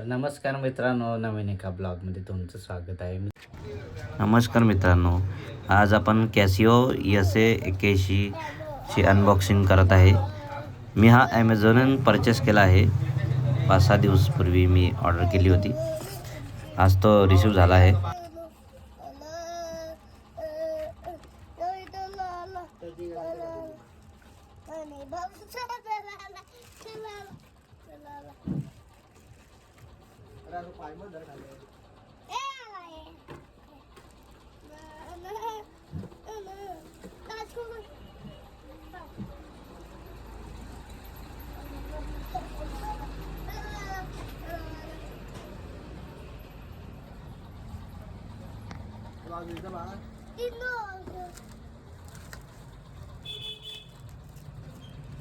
नमस्कार मित्रांनो, नवीन एका ब्लॉगमध्ये तुमचं स्वागत आहे. नमस्कार मित्रांनो, आज आपण कॅसिओ SA81 ची अनबॉक्सिंग करत आहे. मी हा ॲमेझॉनवरून परचेस केला आहे. 5-6 दिवसापूर्वी मी ऑर्डर केली होती. आज तो रिसीव झाला आहे.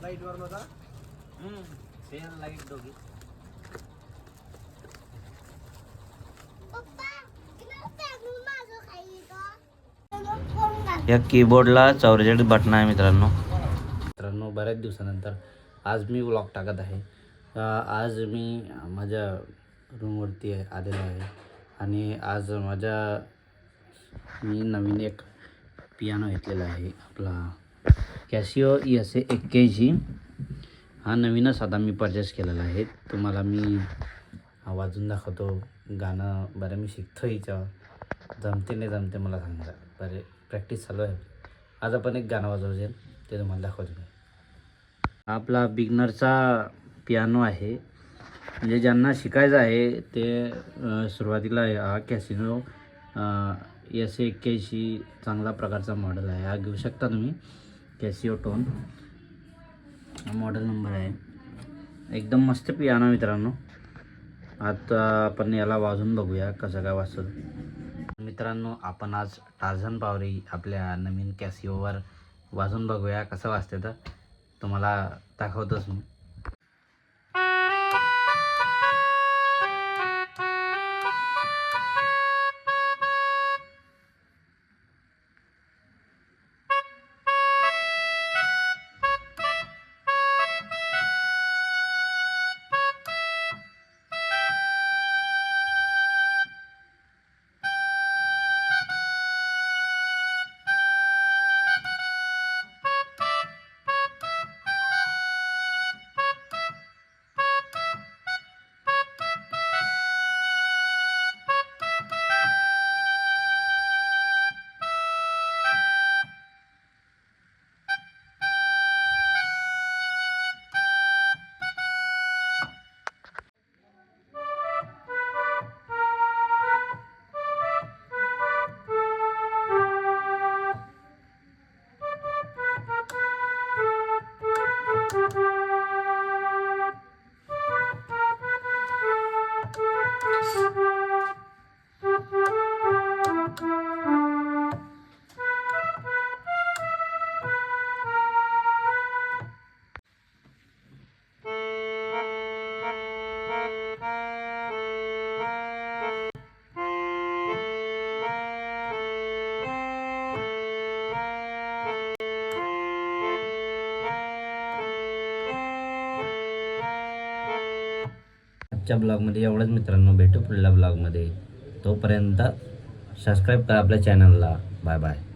लाईट वर नव्हता. लाईट दोघी या कीबोर्डला 44 बटन आहे मित्रांनो. बऱ्याच दिवसानंतर आज मी व्लॉग टाकत आहे. आज मी माझ्या रूमवरती आलेलो आहे आणि आज मी नवीन एक पियानो घेतलेला आहे. आपला कॅसिओ SA81 हा नवीनच आता मी परचेस केलेला आहे. तुम्हाला मी वाजून दाखवतो. गाणं बरं मी शिकतो. हिच्यावर जमते नाही जमते मला सांगा. बरे प्रॅक्टिस चालू आहे. आज आपण एक गाणं वाजवायचं ते तुम्हाला दाखवतो मी. आपला बिगनरचा पियानो आहे. म्हणजे ज्यांना शिकायचं आहे ते सुरुवातीला हा कॅसिओ SA81 चांगला प्रकारचा मॉडेल आहे. हा घेऊ शकता तुम्ही. कॅसिओ टोन हा मॉडेल नंबर आहे. एकदम मस्त पियानो मित्रांनो. आता आपण याला वाजून बघूया कसं काय वाजतं. मित्रांनो, आपण आज टार्झन पावरी आपल्या नवीन कॅसिओवर वाजून बघूया कसं वाजते. तर तुम्हाला दाखवतोच मी. आजच्या ब्लॉगमध्ये एवढंच मित्रांनो. भेटू पुढल्या ब्लॉगमध्ये. तोपर्यंत सबस्क्राईब करा आपल्या चॅनलला. Bye bye.